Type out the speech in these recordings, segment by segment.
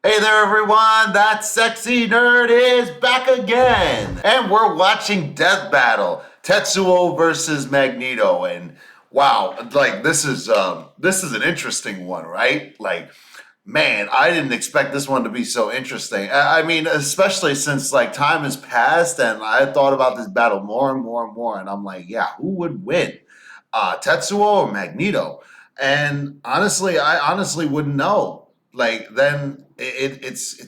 Hey there, everyone! That sexy nerd is back again, and we're watching Death Battle: Tetsuo versus Magneto. And wow, like this is an interesting one, right? Like, man, I didn't expect this one to be so interesting. I mean, especially since like time has passed, and I thought about this battle more and more and more, and I'm like, yeah, who would win, Tetsuo or Magneto? And honestly, I honestly wouldn't know. Like then it's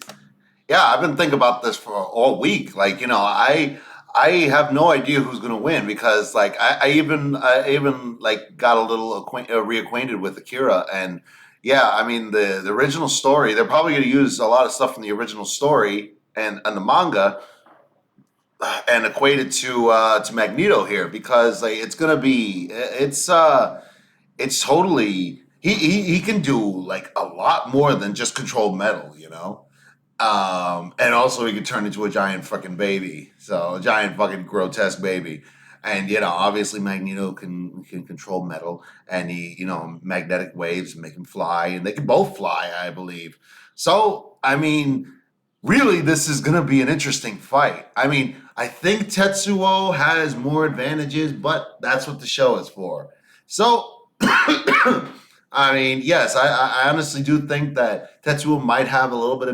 yeah, I've been thinking about this for all week. Like, I have no idea who's gonna win because like I even like got a little reacquainted with Akira. And yeah, I mean the original story, they're probably gonna use a lot of stuff from the original story and the manga and equate it to Magneto here because like it's totally he can do like a lot more than just control metal. And also he could turn into a giant fucking baby, so a giant fucking grotesque baby. And obviously Magneto can control metal, and he magnetic waves make him fly, and they can both fly, I believe. So I mean, really, this is gonna be an interesting fight. I mean, I think Tetsuo has more advantages, but that's what the show is for. So I mean, yes, I honestly do think that Tetsuo might have a little bit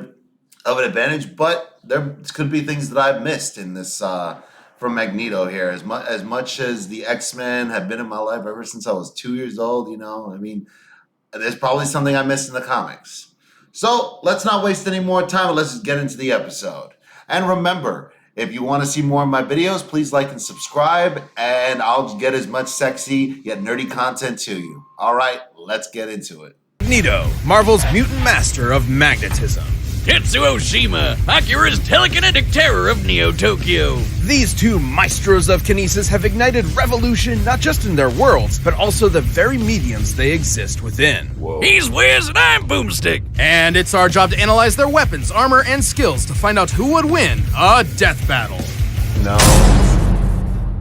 of an advantage, but there could be things that I've missed in this from Magneto here. As much as the X-Men have been in my life ever since I was 2 years old, I mean, there's probably something I missed in the comics. So let's not waste any more time, and let's just get into the episode. And remember, if you want to see more of my videos, please like and subscribe, and I'll get as much sexy yet nerdy content to you. All right, let's get into it. Magneto, Marvel's mutant master of magnetism. Tetsuo Shima, Akira's telekinetic terror of Neo-Tokyo. These two maestros of kinesis have ignited revolution not just in their worlds, but also the very mediums they exist within. Whoa. He's Wiz and I'm Boomstick. And it's our job to analyze their weapons, armor, and skills to find out who would win a death battle. No,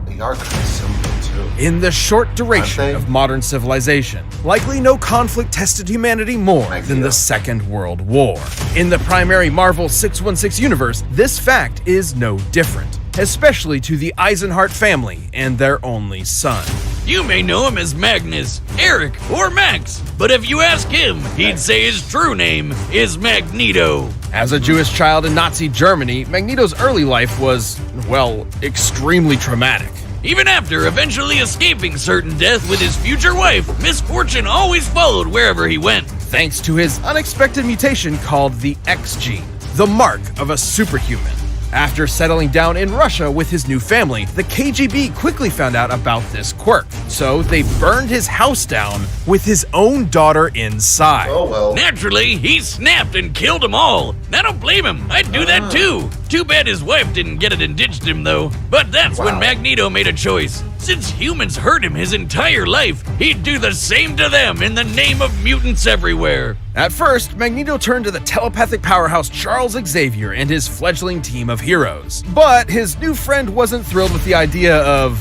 they are kind of similar too. In the short duration of modern civilization, likely no conflict tested humanity more than the Second World War. In the primary Marvel 616 universe, this fact is no different, especially to the Eisenhart family and their only son. You may know him as Magnus, Eric, or Max, but if you ask him, he'd say his true name is Magneto. As a Jewish child in Nazi Germany, Magneto's early life was, well, extremely traumatic. Even after eventually escaping certain death with his future wife, misfortune always followed wherever he went. Thanks to his unexpected mutation called the X gene, the mark of a superhuman. After settling down in Russia with his new family, the KGB quickly found out about this quirk, so they burned his house down with his own daughter inside. Oh well. Naturally, he snapped and killed them all. I don't blame him, I'd do that too. Too bad his wife didn't get it and ditched him though. But that's when Magneto made a choice. Since humans hurt him his entire life, he'd do the same to them in the name of mutants everywhere. At first, Magneto turned to the telepathic powerhouse Charles Xavier and his fledgling team of heroes. But his new friend wasn't thrilled with the idea of,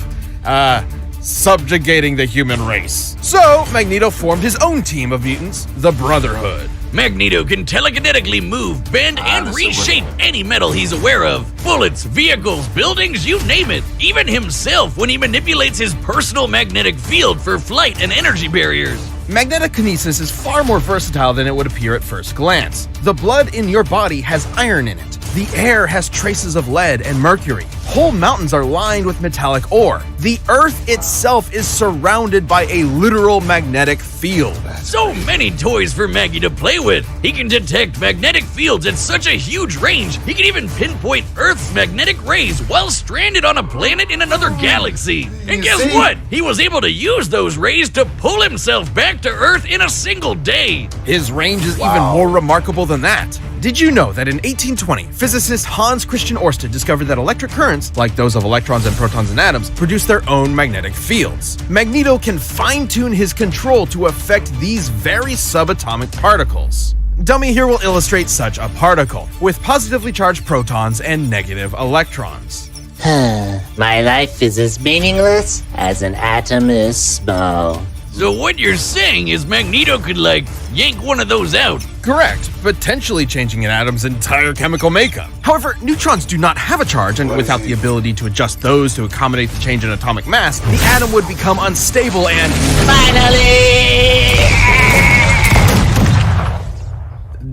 subjugating the human race. So, Magneto formed his own team of mutants, the Brotherhood. Magneto can telekinetically move, bend, and reshape any metal he's aware of. Bullets, vehicles, buildings, you name it. Even himself when he manipulates his personal magnetic field for flight and energy barriers. Magnetic kinesis is far more versatile than it would appear at first glance. The blood in your body has iron in it. The air has traces of lead and mercury. Whole mountains are lined with metallic ore. The Earth itself is surrounded by a literal magnetic field. So many toys for Maggie to play with. He can detect magnetic fields at such a huge range, he can even pinpoint Earth's magnetic rays while stranded on a planet in another galaxy. And guess what? He was able to use those rays to pull himself back to Earth in a single day. His range is even more remarkable than that. Did you know that in 1820, physicist Hans Christian Ørsted discovered that electric currents, like those of electrons and protons and atoms, produce their own magnetic fields? Magneto can fine-tune his control to affect these very subatomic particles. Dummy here will illustrate such a particle, with positively charged protons and negative electrons. My life is as meaningless as an atom is small. So what you're saying is Magneto could, like, yank one of those out. Correct, potentially changing an atom's entire chemical makeup. However, neutrons do not have a charge, and without the ability to adjust those to accommodate the change in atomic mass, the atom would become unstable and Finally!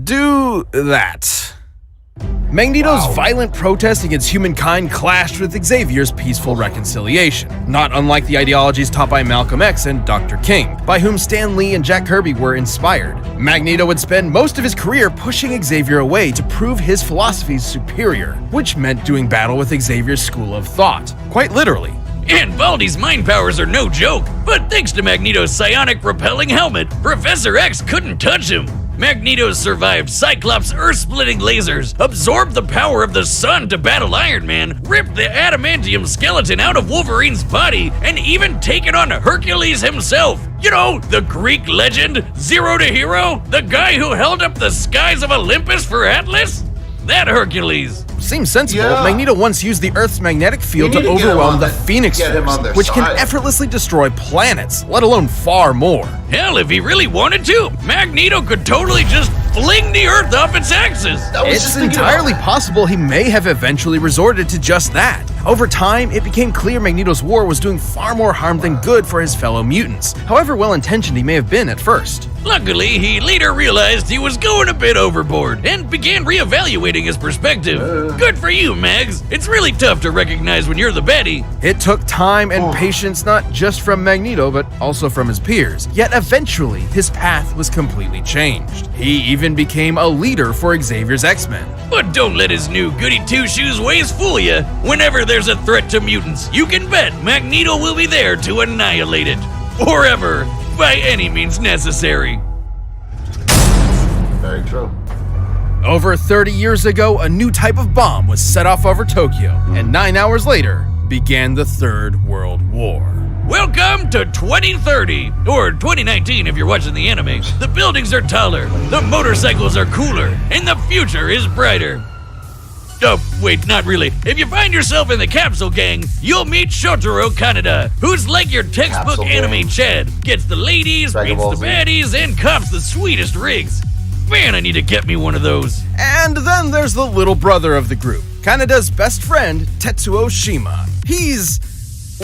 do that. Magneto's violent protest against humankind clashed with Xavier's peaceful reconciliation, not unlike the ideologies taught by Malcolm X and Dr. King, by whom Stan Lee and Jack Kirby were inspired. Magneto would spend most of his career pushing Xavier away to prove his philosophies superior, which meant doing battle with Xavier's school of thought, quite literally. And Baldy's mind powers are no joke, but thanks to Magneto's psionic repelling helmet, Professor X couldn't touch him. Magneto survived Cyclops' earth-splitting lasers, absorbed the power of the sun to battle Iron Man, ripped the adamantium skeleton out of Wolverine's body, and even taken on Hercules himself. You know, the Greek legend, Zero to Hero? The guy who held up the skies of Olympus for Atlas? That Hercules. Seems sensible. Yeah. Magneto once used the Earth's magnetic field You to need to get him overwhelm on the the- Phoenix get him Force, on their which can side. effortlessly destroy planets, let alone far more. Hell, if he really wanted to, Magneto could totally just fling the Earth off its axis. I was It's just thinking about entirely that. possible he may have eventually resorted to just that. Over time, it became clear Magneto's war was doing far more harm than good for his fellow mutants, however well-intentioned he may have been at first. Luckily, he later realized he was going a bit overboard and began reevaluating his perspective. Good for you, Mags. It's really tough to recognize when you're the baddie. It took time and patience not just from Magneto, but also from his peers. Yet eventually, his path was completely changed. He even became a leader for Xavier's X-Men. But don't let his new goody two-shoes ways fool you. Whenever there's a threat to mutants, you can bet Magneto will be there to annihilate it. Forever, by any means necessary. Very true. Over 30 years ago, a new type of bomb was set off over Tokyo, and 9 hours later, began the Third World War. Welcome to 2030, or 2019 if you're watching the anime. The buildings are taller, the motorcycles are cooler, and the future is brighter. Oh, wait, not really. If you find yourself in the Capsule Gang, you'll meet Shotaro Kaneda, who's like your textbook Capsule anime Gang. Chad. Gets the ladies, Dragon beats Ball the Z. baddies, and cops the sweetest rigs. Man, I need to get me one of those. And then there's the little brother of the group, Kaneda's best friend, Tetsuo Shima. He's,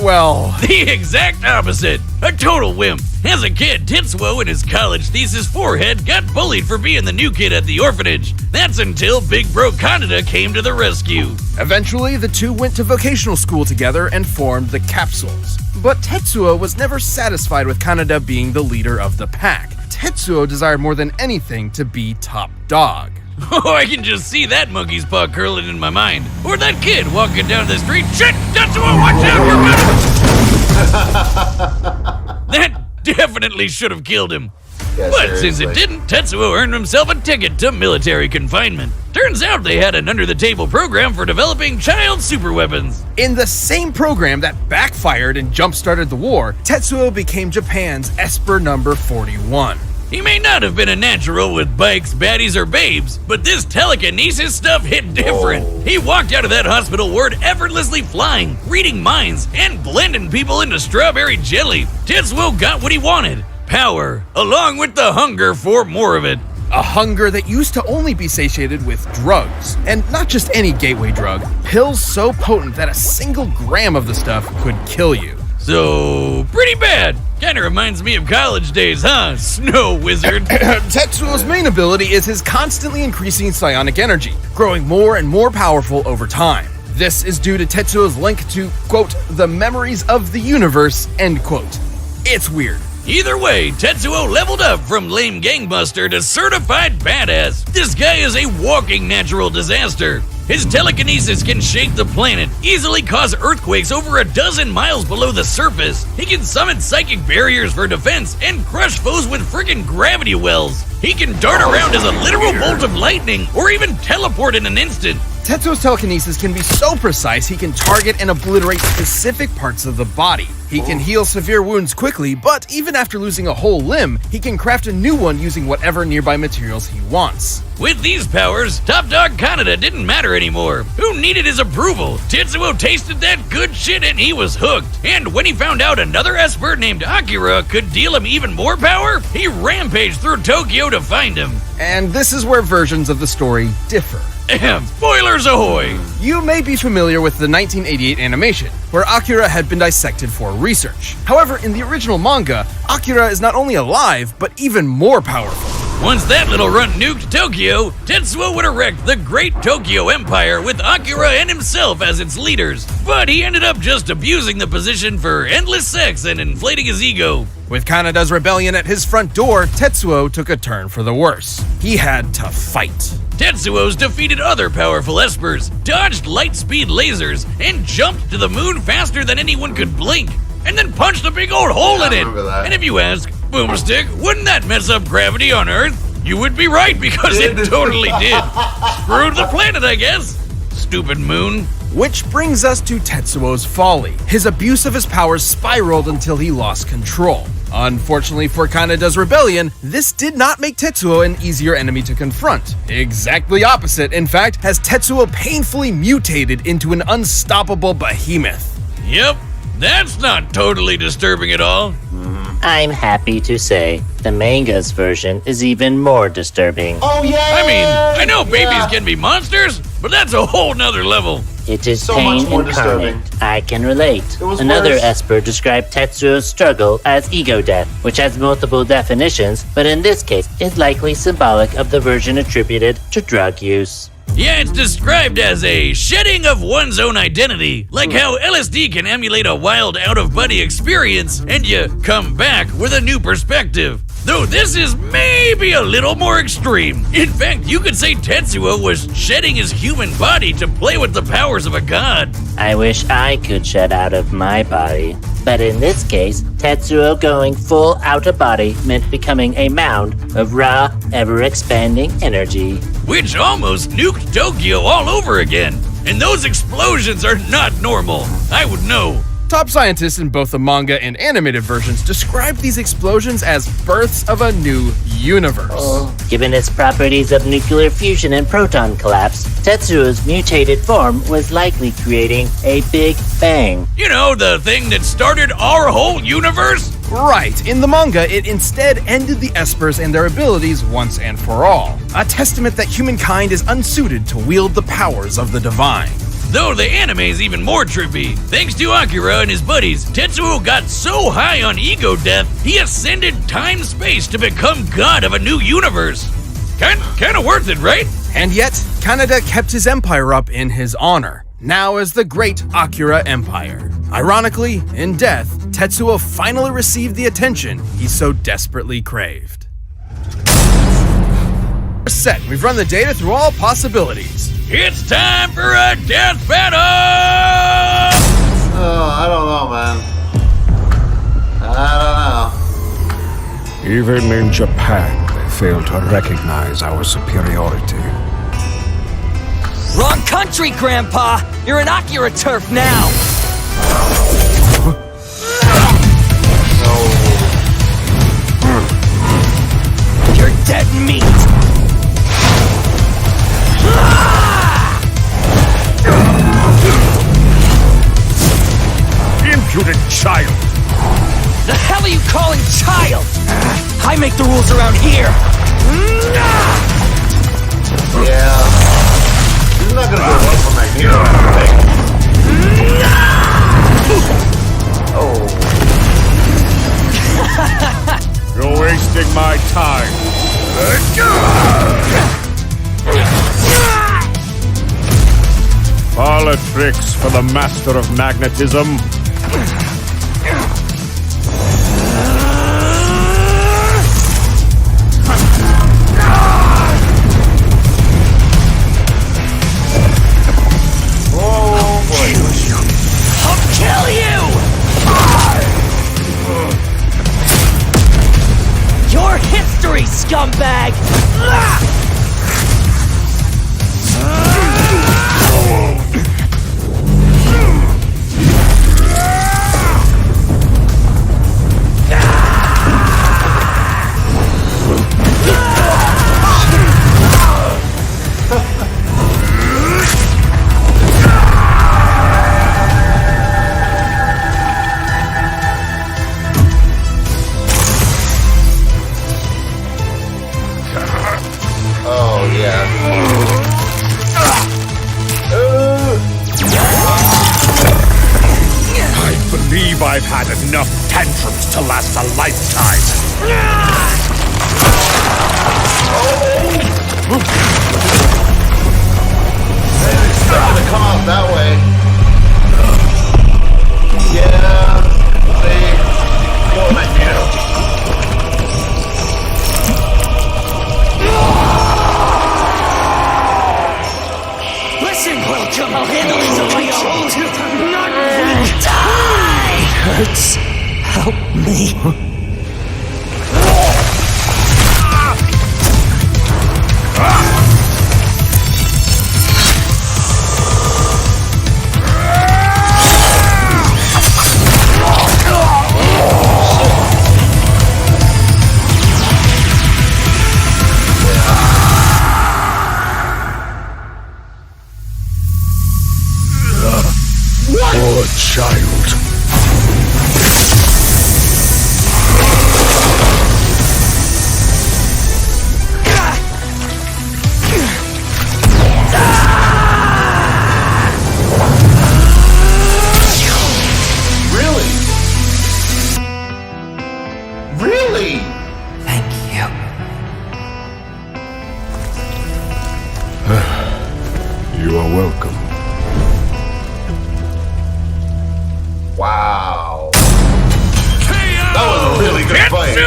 well, The exact opposite. A total wimp. As a kid, Tetsuo in his college thesis forehead got bullied for being the new kid at the orphanage. That's until Big Bro Kaneda came to the rescue. eventually the two went to vocational school together and formed the Capsules. But Tetsuo was never satisfied with Kaneda being the leader of the pack. Tetsuo desired more than anything to be top dog. Oh, I can just see that monkey's paw curling in my mind. Or that kid walking down the street. Shit! Tetsuo, watch out! You're gonna... That definitely should have killed him. Yeah, But since seriously. it didn't, Tetsuo earned himself a ticket to military confinement. Turns out they had an under-the-table program for developing child superweapons. In the same program that backfired and jump-started the war, Tetsuo became Japan's Esper number 41. He may not have been a natural with bikes, baddies, or babes, but this telekinesis stuff hit different. Whoa. He walked out of that hospital ward effortlessly flying, reading minds, and blending people into strawberry jelly. Tetsuo got what he wanted. Power, along with the hunger for more of it. A hunger that used to only be satiated with drugs. And not just any gateway drug, pills so potent that a single gram of the stuff could kill you. So, pretty bad. Kinda reminds me of college days, huh? Snow wizard. Tetsuo's main ability is his constantly increasing psionic energy, growing more and more powerful over time. This is due to Tetsuo's link to, quote, the memories of the universe, end quote. It's weird. Either way, Tetsuo leveled up from lame gangbuster to certified badass. This guy is a walking natural disaster. His telekinesis can shake the planet, easily cause earthquakes over a dozen miles below the surface. He can summon psychic barriers for defense and crush foes with friggin' gravity wells. He can dart around as a literal bolt of lightning or even teleport in an instant. Tetsuo's telekinesis can be so precise he can target and obliterate specific parts of the body. He can heal severe wounds quickly, but even after losing a whole limb, he can craft a new one using whatever nearby materials he wants. With these powers, Top Dog Kaneda didn't matter anymore. Who needed his approval? Tetsuo tasted that good shit and he was hooked. And when he found out another Esper named Akira could deal him even more power, he rampaged through Tokyo to find him. And this is where versions of the story differ. Spoilers ahoy! You may be familiar with the 1988 animation, where Akira had been dissected for research. However, in the original manga, Akira is not only alive, but even more powerful. Once that little runt nuked Tokyo, Tetsuo would erect the Great Tokyo Empire with Akira and himself as its leaders. But he ended up just abusing the position for endless sex and inflating his ego. With Kaneda's rebellion at his front door, Tetsuo took a turn for the worse. He had to fight. Tetsuo's defeated other powerful espers, dodged light-speed lasers, and jumped to the moon faster than anyone could blink, and then punched a big old hole in it. And if you ask, Boomstick, wouldn't that mess up gravity on Earth? You would be right, because it totally did. Screwed the planet, I guess. Stupid moon. Which brings us to Tetsuo's folly. His abuse of his powers spiraled until he lost control. Unfortunately for Kaneda's rebellion, this did not make Tetsuo an easier enemy to confront. Exactly opposite, in fact, has Tetsuo painfully mutated into an unstoppable behemoth. Yep, that's not totally disturbing at all. I'm happy to say the manga's version is even more disturbing. Oh yeah. I mean, I know babies can be monsters, but that's a whole nother level. It is So pain much more incarnate. disturbing. I can relate. It was Another worse. Esper described Tetsuo's struggle as ego death, which has multiple definitions, but in this case is likely symbolic of the version attributed to drug use. Yeah, it's described as a shedding of one's own identity, like how LSD can emulate a wild out-of-body experience, and you come back with a new perspective. Though this is maybe a little more extreme. In fact, you could say Tetsuo was shedding his human body to play with the powers of a god. I wish I could shed out of my body. But in this case, Tetsuo going full out of body meant becoming a mound of raw, ever-expanding energy. Which almost nuked Tokyo all over again. And those explosions are not normal. I would know. Top scientists in both the manga and animated versions describe these explosions as births of a new universe. Given its properties of nuclear fusion and proton collapse, Tetsuo's mutated form was likely creating a big bang. You know, the thing that started our whole universe? Right, in the manga, it instead ended the Espers and their abilities once and for all. A testament that humankind is unsuited to wield the powers of the divine. Though the anime's even more trippy. Thanks to Akira and his buddies, Tetsuo got so high on ego death, he ascended time-space to become god of a new universe. Kinda worth it, right? And yet, Kaneda kept his empire up in his honor, now as the Great Akira Empire. Ironically, in death, Tetsuo finally received the attention he so desperately craved. We're set. We've run the data through all possibilities. It's time for a death battle! Oh, I don't know, man. I don't know. Even in Japan, they fail to recognize our superiority. Wrong country, Grandpa! You're an Akira turf now! You're dead meat! Impudent child! The hell are you calling child? I make the rules around here! Yeah. He's not gonna go up for Magneto, I don't think. Oh. You're wasting my time. Parlor tricks for the master of magnetism. Oh boy. I'll kill you! Your history, scumbag! I've had enough tantrums to last a lifetime. I didn't expect it to come out that way. Yeah. See? More Magneto. Listen, welcome. I'll handle this on my own. Not weak. Die! Hurts. Help me. Poor child. Really? Really? Thank you. You are welcome. Wow. That was a really good fight.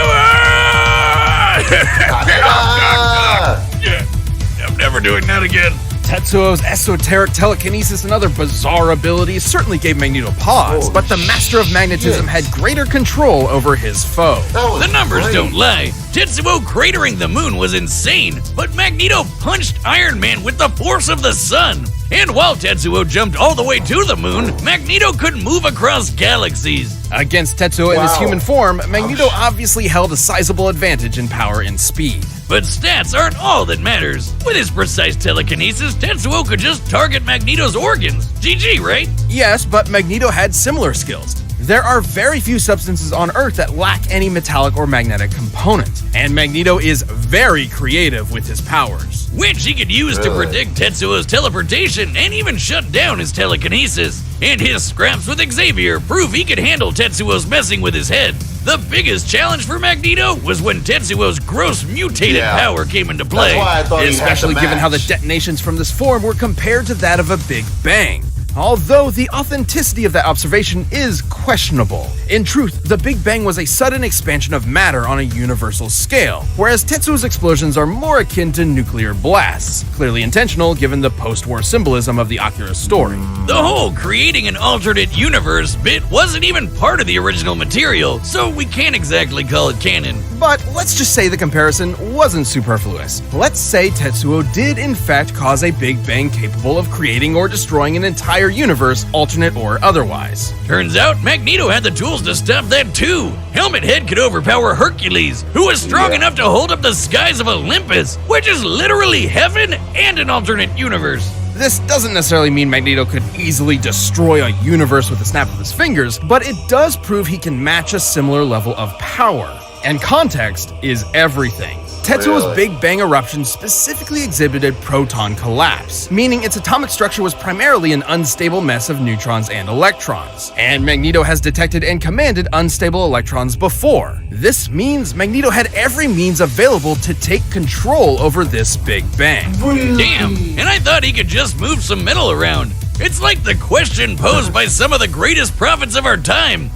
I'm never doing that again. Tetsuo's esoteric telekinesis and other bizarre abilities certainly gave Magneto pause, but the Master of Magnetism had greater control over his foe. The numbers don't lie. Tetsuo cratering the moon was insane, but Magneto punched Iron Man with the force of the sun. And while Tetsuo jumped all the way to the moon, Magneto could move across galaxies. Against Tetsuo in his Wow. human form, Magneto obviously held a sizable advantage in power and speed. But stats aren't all that matters. With his precise telekinesis, Tetsuo could just target Magneto's organs. GG, right? Yes, but Magneto had similar skills. There are very few substances on Earth that lack any metallic or magnetic component, and Magneto is very creative with his powers. Which he could use to predict Tetsuo's teleportation and even shut down his telekinesis. And his scraps with Xavier prove he could handle Tetsuo's messing with his head. The biggest challenge for Magneto was when Tetsuo's gross mutated power came into play. That's why I thought he had Especially the given how the match. detonations from this form were compared to that of a Big Bang. Although the authenticity of that observation is questionable. In truth, the Big Bang was a sudden expansion of matter on a universal scale, whereas Tetsuo's explosions are more akin to nuclear blasts, clearly intentional given the post-war symbolism of the Akira story. The whole creating an alternate universe bit wasn't even part of the original material, so we can't exactly call it canon. But let's just say the comparison wasn't superfluous. Let's say Tetsuo did in fact cause a Big Bang capable of creating or destroying an entire universe, alternate or otherwise. Turns out Magneto had the tools to stop that too. Helmet Head could overpower Hercules, who was strong enough to hold up the skies of Olympus, which is literally heaven and an alternate universe. This doesn't necessarily mean Magneto could easily destroy a universe with a snap of his fingers, but it does prove he can match a similar level of power. And context is everything. Tetsuo's Really? Big Bang eruption specifically exhibited proton collapse, meaning its atomic structure was primarily an unstable mess of neutrons and electrons. And Magneto has detected and commanded unstable electrons before. This means Magneto had every means available to take control over this Big Bang. Damn, and I thought he could just move some metal around. It's like the question posed by some of the greatest prophets of our time.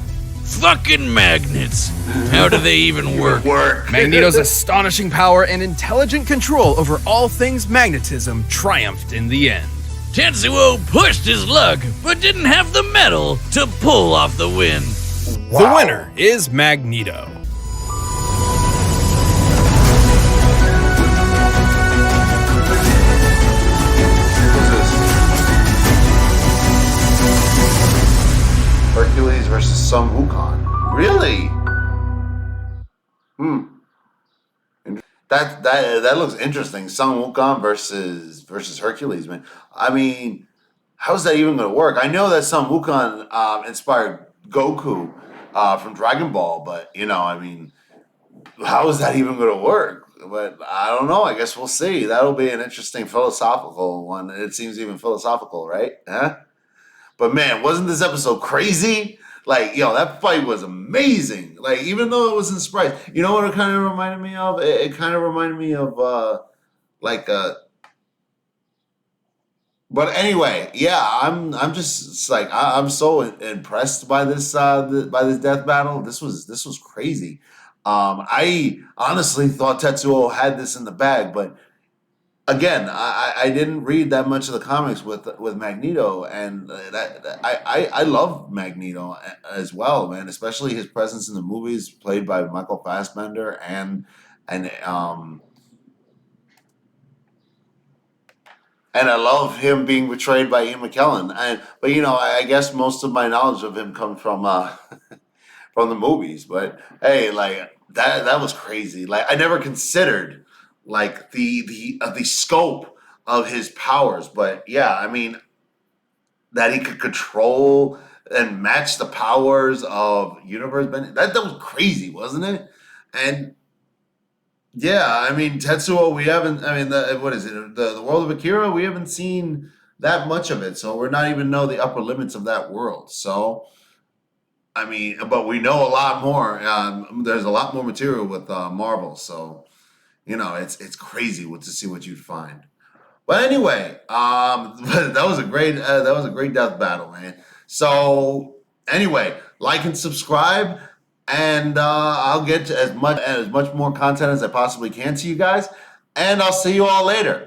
Fucking magnets. How do they even work? Magneto's astonishing power and intelligent control over all things magnetism triumphed in the end. Tetsuo pushed his luck, but didn't have the metal to pull off the win. The winner is Magneto. Hercules versus Sun Wukong. Really? That looks interesting. Sun Wukong versus Hercules, man. I mean, how's that even gonna work? I know that Sun Wukong inspired Goku from Dragon Ball, but I mean, how is that even gonna work? But I don't know. I guess we'll see. That'll be an interesting philosophical one. It seems even philosophical, right? Huh? But man, wasn't this episode crazy? Like, that fight was amazing. Like, even though it was in sprites, you know what it kind of reminded me of? It kind of reminded me of like but anyway, yeah, I'm just it's like I'm so impressed by this by this death battle. This was crazy. I honestly thought Tetsuo had this in the bag, but again, I didn't read that much of the comics with Magneto, and I love Magneto as well, man. Especially his presence in the movies, played by Michael Fassbender, and I love him being betrayed by Ian McKellen. But I guess most of my knowledge of him comes from from the movies. But hey, like that was crazy. Like I never considered like the scope of his powers. But yeah, I mean that he could control and match the powers of universe bending. That was crazy, wasn't it? And yeah, I mean Tetsuo, we haven't. I mean, what is it? The world of Akira, we haven't seen that much of it, so we're not even know the upper limits of that world. So I mean, but we know a lot more. There's a lot more material with Marvel, so it's crazy to see what you'd find. But anyway, that was a great death battle, man. So anyway, like and subscribe, and I'll get to as much more content as I possibly can to you guys, and I'll see you all later.